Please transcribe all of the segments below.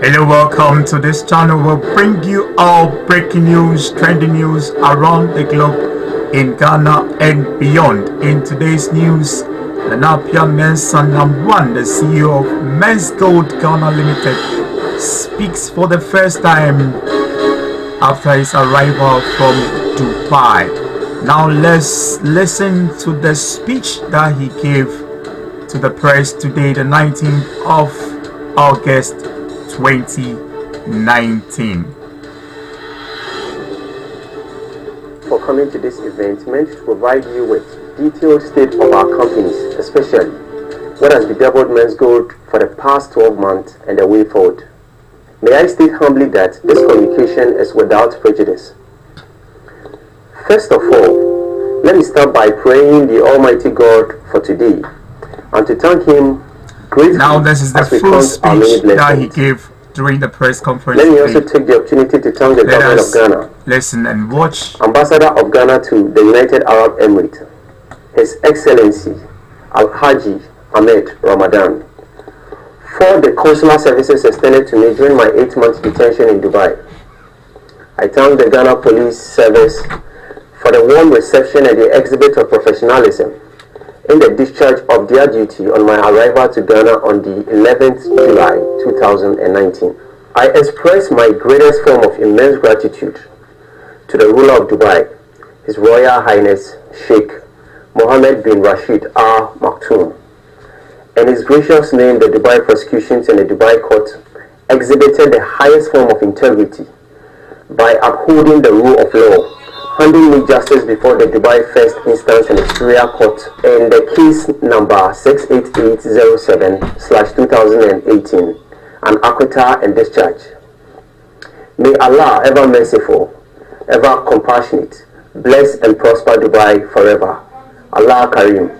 Hello, welcome to this channel. We'll bring you all breaking news, trending news around the globe in Ghana and beyond. In today's news, Appiah Mensah NAM1, the CEO of Menzgold Ghana Limited, speaks for the first time after his arrival from Dubai. Now let's listen to the speech that he gave to the press today, the 19th of August 2019. For coming to this event meant to provide you with detailed state of our companies, especially what has bedeviled Menzgold for the past 12 months and the way forward. May I state humbly that this communication is without prejudice. First of all, let me start by praying the Almighty God for today and to thank Him gratefully. Now this is the full speech that he gave during the press conference. Let me also take the opportunity to thank the government of Ghana. Listen and watch. Ambassador of Ghana to the United Arab Emirates, His Excellency Al-Haji Ahmed Ramadan, for the consular services extended to me during my 8-month detention in Dubai. I thank the Ghana Police Service for the warm reception and the exhibit of professionalism in the discharge of their duty on my arrival to Ghana on the 11th July 2019. I express my greatest form of immense gratitude to the ruler of Dubai, His Royal Highness Sheikh Mohammed bin Rashid Al Maktoum. In his gracious name, the Dubai prosecutions and the Dubai court exhibited the highest form of integrity by upholding the rule of law, handing me justice before the Dubai First Instance and Exterior Court in the case number 68807/2018, an acquittal and discharge. May Allah, ever merciful, ever compassionate, bless and prosper Dubai forever. Allah Karim.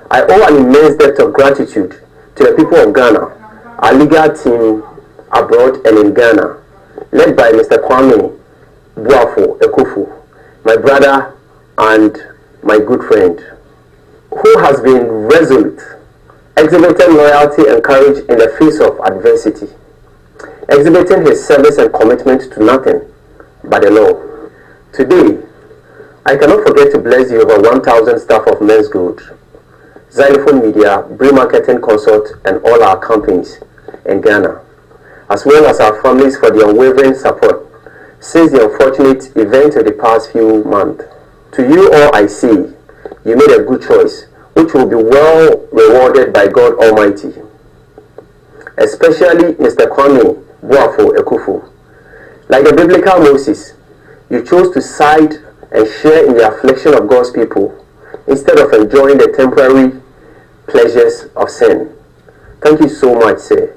I owe an immense debt of gratitude to the people of Ghana, our legal team abroad and in Ghana, led by Mr. Kwame Ekufu, my brother and my good friend, who has been resolute, exhibiting loyalty and courage in the face of adversity, exhibiting his service and commitment to nothing but the law. Today, I cannot forget to bless the over 1,000 staff of Menzgold, Xylophone Media, Bri Marketing Consult, and all our companies in Ghana, as well as our families for their unwavering support since the unfortunate event of the past few months. To you all I say, you made a good choice, which will be well rewarded by God Almighty. Especially Mr. Kwame Ekufu. Like the biblical Moses, you chose to side and share in the affliction of God's people instead of enjoying the temporary pleasures of sin. Thank you so much, sir.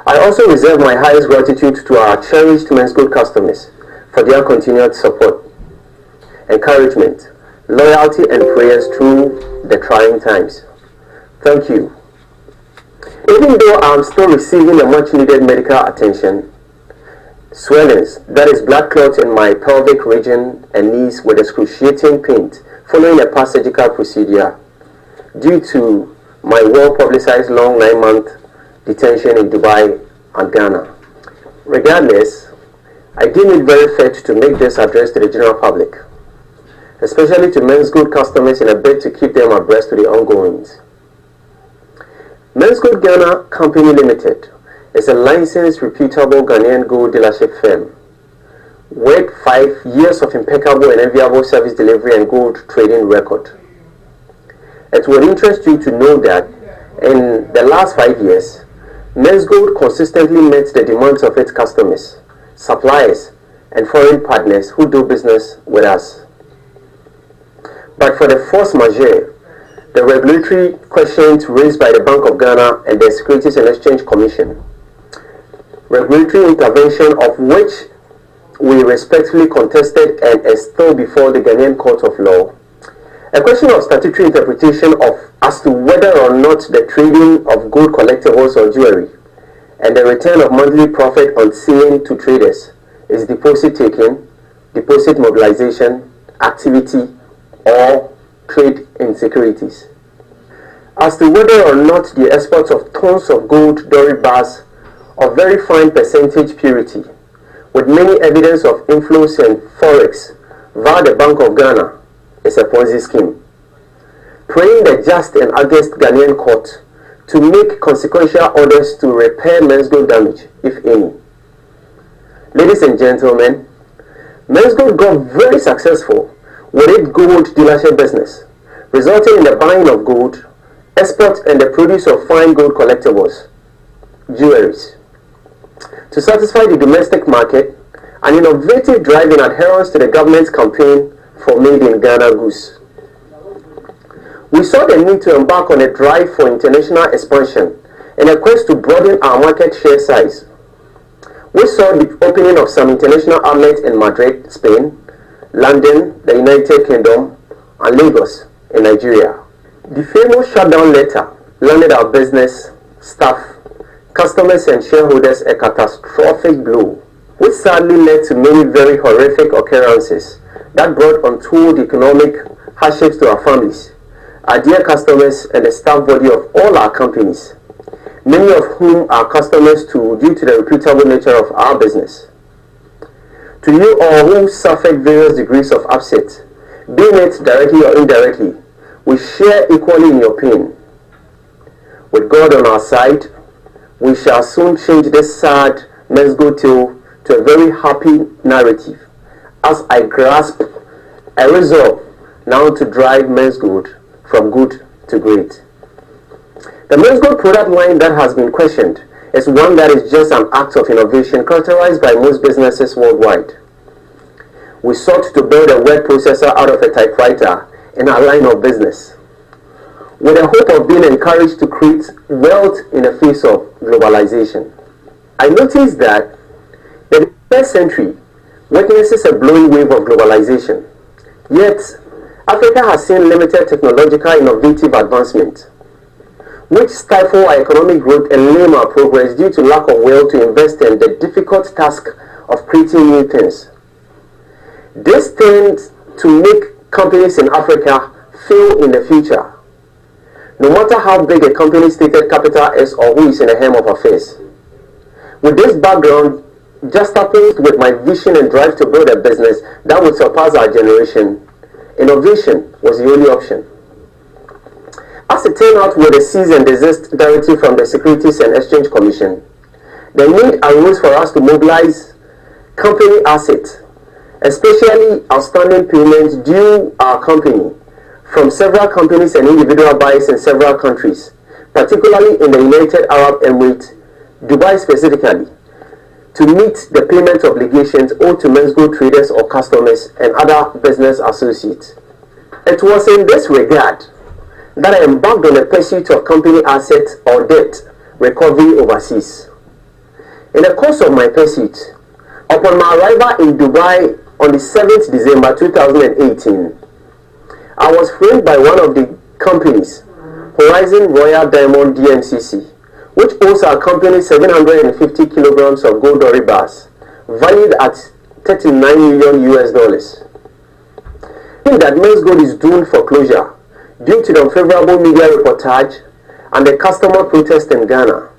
I also reserve my highest gratitude to our cherished Menzgold customers for their continued support, encouragement, loyalty and prayers through the trying times. Thank you. Even though I am still receiving a much needed medical attention, swellings, that is blood clots in my pelvic region and knees with excruciating pain following a past surgical procedure due to my well-publicized long 9-month detention in Dubai and Ghana. Regardless, I deem it very fit to make this address to the general public, especially to Menzgold customers in a bid to keep them abreast to the ongoings. Menzgold Ghana Company Limited is a licensed, reputable Ghanaian gold dealership firm with 5 years of impeccable and enviable service delivery and gold trading record. It would interest you to know that in the last 5 years, Menzgold consistently met the demands of its customers, suppliers, and foreign partners who do business with us. But for the force majeure, the regulatory questions raised by the Bank of Ghana and the Securities and Exchange Commission, regulatory intervention of which we respectfully contested and is still before the Ghanaian Court of Law, a question of statutory interpretation as to whether or not the trading of gold collectibles or jewelry and the return of monthly profit on sale to traders is deposit taking, deposit mobilization, activity, or trade in securities. As to whether or not the exports of tons of gold, doré bars, of very fine percentage purity, with many evidence of inflows and forex via the Bank of Ghana, is a Ponzi scheme. Praying the just and august Ghanaian court to make consequential orders to repair Menzgold damage, if any. Ladies and gentlemen, Menzgold got very successful with its gold dealership business, resulting in the buying of gold, export and the produce of fine gold collectibles, jewelries. To satisfy the domestic market, an innovative drive in adherence to the government's campaign for Made in Ghana goods. We saw the need to embark on a drive for international expansion in a quest to broaden our market share size. We saw the opening of some international outlets in Madrid, Spain, London, the United Kingdom, and Lagos in Nigeria. The famous shutdown letter landed our business, staff, customers and shareholders a catastrophic blow, which sadly led to many very horrific occurrences that brought untold economic hardships to our families, our dear customers and the staff body of all our companies, many of whom are customers too due to the reputable nature of our business. To you all who suffered various degrees of upset, be it directly or indirectly, we share equally in your pain. With God on our side, we shall soon change this sad Menzgold tale to a very happy narrative, as I grasp a resolve now to drive Menzgold from good to great. The Menzgold product line that has been questioned is one that is just an act of innovation characterized by most businesses worldwide. We sought to build a word processor out of a typewriter in our line of business, with the hope of being encouraged to create wealth in the face of globalization. I noticed that the 21st century witnesses a blowing wave of globalization, yet Africa has seen limited technological innovative advancement, which stifle our economic growth and lame our progress due to lack of will to invest in the difficult task of creating new things. This tends to make companies in Africa fail in the future, no matter how big a company's stated capital is or who is in the helm of affairs. With this background, juxtaposed with my vision and drive to build a business that would surpass our generation, innovation was the only option. As it turned out with the cease and desist directive from the Securities and Exchange Commission, the need arose for us to mobilize company assets, especially outstanding payments due our company from several companies and individual buyers in several countries, particularly in the United Arab Emirates, Dubai specifically, to meet the payment obligations owed to Menzgold traders or customers and other business associates. It was in this regard that I embarked on the pursuit of company assets or debt recovery overseas. In the course of my pursuit, upon my arrival in Dubai on the 7th December 2018, I was framed by one of the companies, Horizon Royal Diamond DMCC, which owes our company 750 kilograms of gold ore bars, valued at $39 million US. Saying that Menzgold is doomed for closure due to the unfavorable media reportage and the customer protest in Ghana.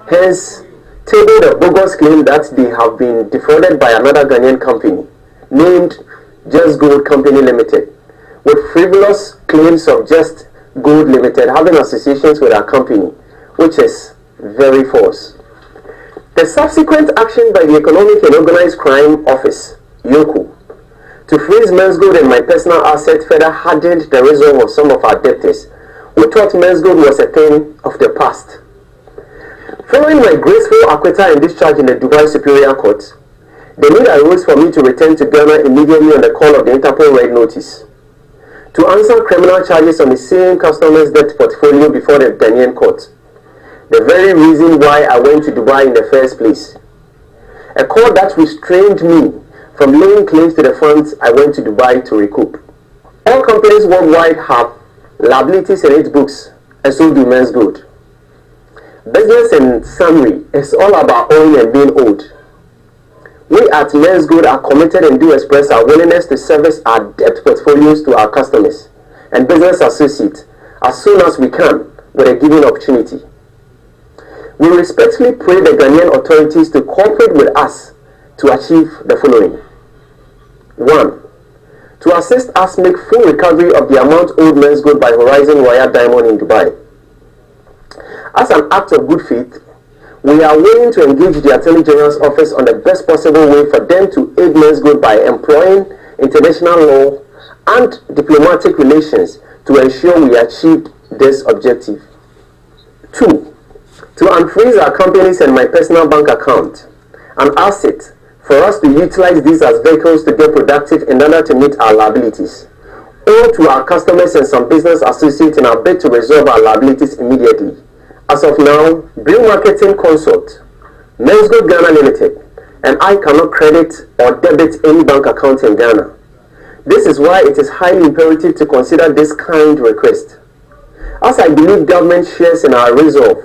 Hence, tabled a bogus claim that they have been defrauded by another Ghanaian company named Just Gold Company Limited, with frivolous claims of Just Gold Limited having associations with our company, which is very false. The subsequent action by the Economic and Organized Crime Office, YOCO, to freeze Menzgold and my personal asset further hardened the resolve of some of our debtors who thought Menzgold was a thing of the past. Following my graceful acquittal and discharge in the Dubai Superior Court, the need arose for me to return to Ghana immediately on the call of the Interpol Red Notice to answer criminal charges on the same customer's debt portfolio before the Ghanaian court, the very reason why I went to Dubai in the first place. A court that restrained me from laying claims to the funds I went to Dubai to recoup. All companies worldwide have liabilities in its books, and so do Menzgold. Business in summary is all about owing and being owed. We at Menzgold are committed and do express our willingness to service our debt portfolios to our customers and business associates as soon as we can with a given opportunity. We respectfully pray the Ghanaian authorities to cooperate with us to achieve the following. 1. To assist us make full recovery of the amount owed Menzgold by Horizon Royal Diamond in Dubai. As an act of good faith, we are willing to engage the Attorney General's office on the best possible way for them to aid Menzgold by employing international law and diplomatic relations to ensure we achieved this objective. 2. To unfreeze our companies and my personal bank account, an asset for us to utilize these as vehicles to get productive in order to meet our liabilities, or to our customers and some business associates in our bid to resolve our liabilities immediately. As of now, Green Marketing Consult, Menzgold Ghana Limited, and I cannot credit or debit any bank account in Ghana. This is why it is highly imperative to consider this kind request, as I believe government shares in our resolve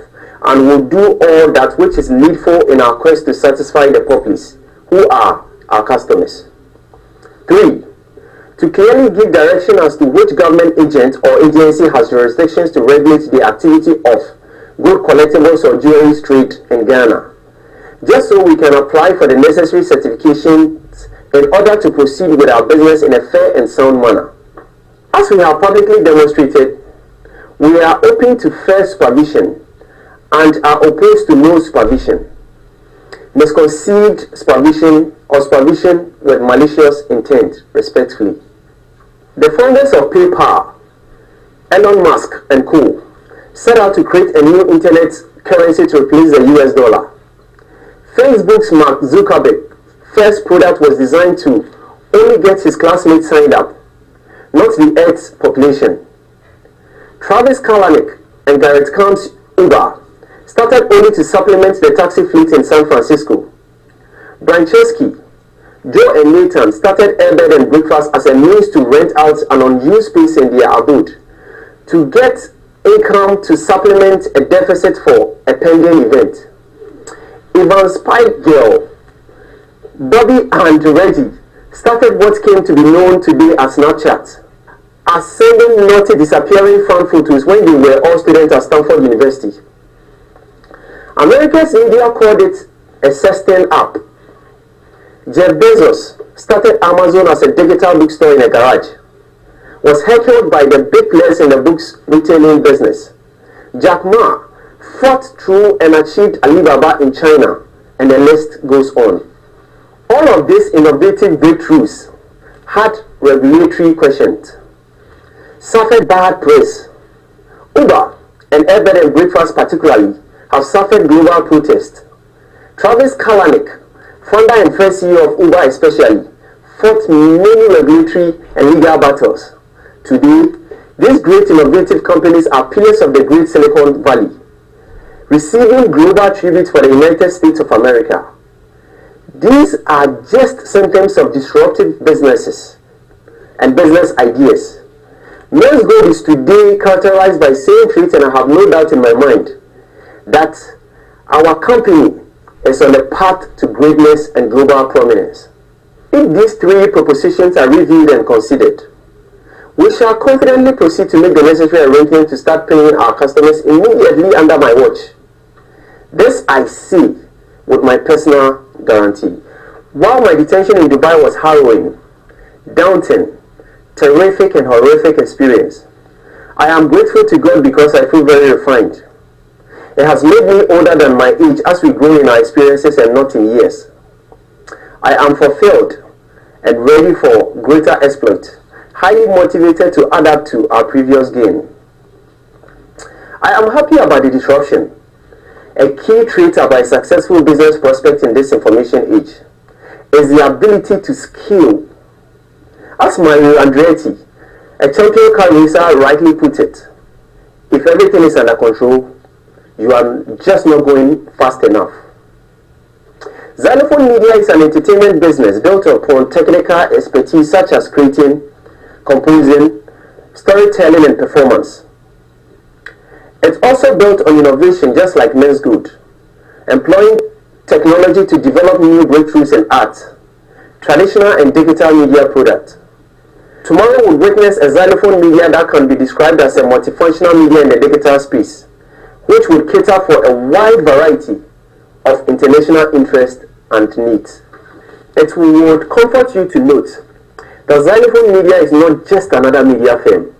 and will do all that which is needful in our quest to satisfy the populace, who are our customers. 3. To clearly give direction as to which government agent or agency has jurisdictions to regulate the activity of gold collectibles or jewelry trade in Ghana, just so we can apply for the necessary certifications in order to proceed with our business in a fair and sound manner. As we have publicly demonstrated, we are open to fair supervision and are opposed to no supervision, misconceived supervision, or supervision with malicious intent, respectfully. The founders of PayPal, Elon Musk and co., set out to create a new internet currency to replace the US dollar. Facebook's Mark Zuckerberg's first product was designed to only get his classmates signed up, not the Earth's population. Travis Kalanick and Garrett Camp's Uber started only to supplement the taxi fleet in San Francisco. Brancheski, Joe and Nathan started Airbed and Breakfast as a means to rent out an unused space in their abode to get income to supplement a deficit for a pending event. Ivan Spike Girl, Bobby and Reggie started what came to be known today as Snapchat, as sending naughty disappearing fan photos when they were all students at Stanford University. America's media called it a sexting app. Jeff Bezos started Amazon as a digital bookstore in a garage, was heckled by the big players in the books retailing business. Jack Ma fought through and achieved Alibaba in China, and the list goes on. All of these innovative breakthroughs had regulatory questions, suffered bad press. Uber and Airbed and Breakfast particularly have suffered global protest. Travis Kalanick, founder and first CEO of Uber especially, fought many regulatory and legal battles. Today, these great innovative companies are pillars of the great Silicon Valley, receiving global tribute for the United States of America. These are just symptoms of disruptive businesses and business ideas. Menzgold is today characterized by same traits, and I have no doubt in my mind that our company is on the path to greatness and global prominence. If these three propositions are reviewed and considered, we shall confidently proceed to make the necessary arrangements to start paying our customers immediately under my watch. This I say with my personal guarantee. While my detention in Dubai was harrowing, daunting, terrific and horrific experience, I am grateful to God because I feel very refined. It has made me older than my age as we grow in our experiences and not in years. I am fulfilled and ready for greater exploit, highly motivated to add up to our previous gain. I am happy about the disruption. A key trait of a successful business prospect in this information age is the ability to scale. As Mario Andretti, a champion car racer, rightly put it, if everything is under control, you are just not going fast enough. Xylophone Media is an entertainment business built upon technical expertise such as creating, composing, storytelling, and performance. It's also built on innovation just like Menzgold, employing technology to develop new breakthroughs in art, traditional and digital media products. Tomorrow will witness a xylophone media that can be described as a multifunctional media in the digital space, which would cater for a wide variety of international interests and needs. It would comfort you to note that Xylophone Media is not just another media firm.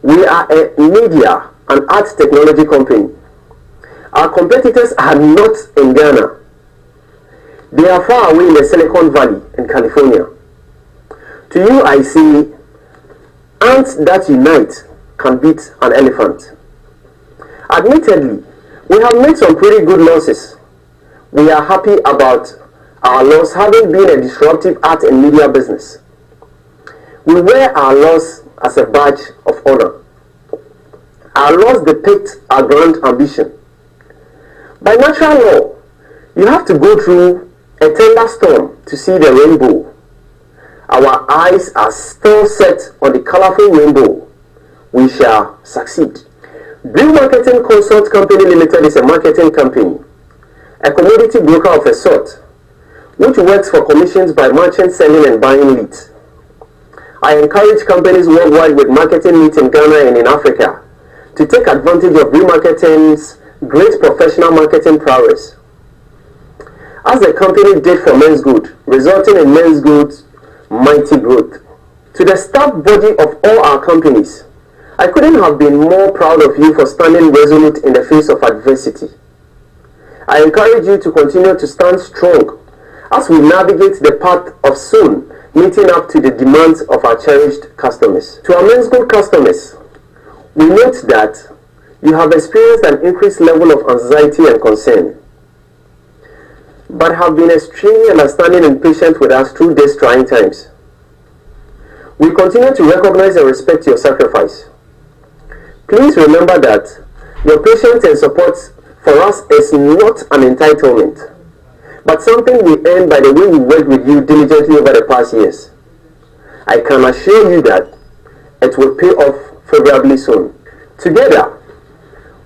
We are a media and arts technology company. Our competitors are not in Ghana. They are far away in the Silicon Valley in California. To you, I say, ants that unite can beat an elephant. Admittedly, we have made some pretty good losses. We are happy about our loss having been a disruptive art and media business. We wear our loss as a badge of honor. Our loss depicts our grand ambition. By natural law, you have to go through a thunderstorm to see the rainbow. Our eyes are still set on the colorful rainbow. We shall succeed. Blue Marketing Consult Company Limited is a marketing company, a commodity broker of a sort, which works for commissions by merchants selling and buying leads. I encourage companies worldwide with marketing needs in Ghana and in Africa to take advantage of Blue Marketing's great professional marketing prowess. As the company did for Menzgold, resulting in Menzgold's mighty growth. To the staff body of all our companies, I couldn't have been more proud of you for standing resolute in the face of adversity. I encourage you to continue to stand strong as we navigate the path of soon meeting up to the demands of our cherished customers. To our Menzgold customers, we note that you have experienced an increased level of anxiety and concern, but have been extremely understanding and patient with us through these trying times. We continue to recognize and respect your sacrifice. Please remember that your patience and support for us is not an entitlement, but something we earn by the way we work with you diligently over the past years. I can assure you that it will pay off favorably soon. Together,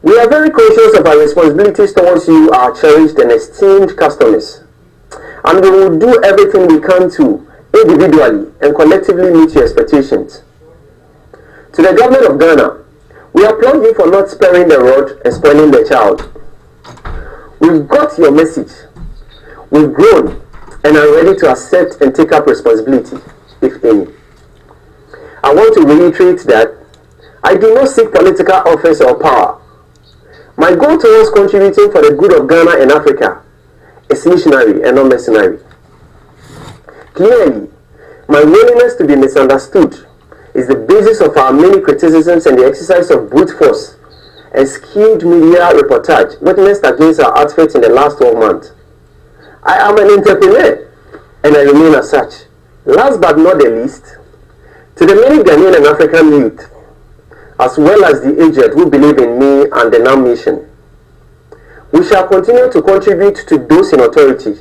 we are very conscious of our responsibilities towards you, our cherished and esteemed customers, and we will do everything we can to individually and collectively meet your expectations. To the government of Ghana, we applaud you for not sparing the rod and spoiling the child. We've got your message. We've grown and are ready to accept and take up responsibility, if any. I want to reiterate that I do not seek political office or power. My goal towards contributing for the good of Ghana and Africa is missionary and not mercenary. Clearly, my willingness to be misunderstood is the basis of our many criticisms and the exercise of brute force and skewed media reportage witnessed against our outfit in the last 12 months. I am an entrepreneur and I remain as such. Last but not the least, to the many Ghanaian and African youth, as well as the aged who believe in me and the NAM mission, we shall continue to contribute to those in authority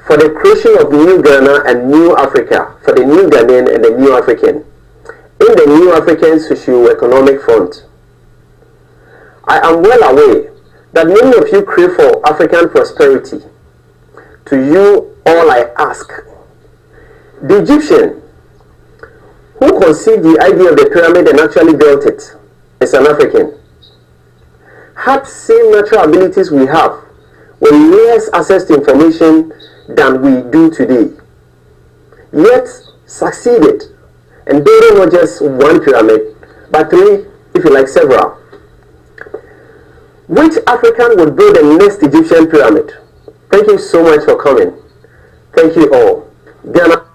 for the creation of New Ghana and New Africa, for the New Ghanaian and the New African, in the New African socio-economic front. I am well aware that many of you crave for African prosperity. To you, all I ask. The Egyptian, who conceived the idea of the pyramid and actually built it, is an African. Had same natural abilities we have, with less access to information than we do today, yet succeeded in building not just one pyramid, but three, if you like, several. Which African would build the next Egyptian pyramid? Thank you so much for coming. Thank you all. Ghana.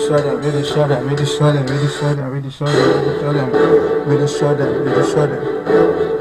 destroy them, we destroy them, we destroy them, we destroy them, we destroy them, we destroy them, we destroy them, we destroy them.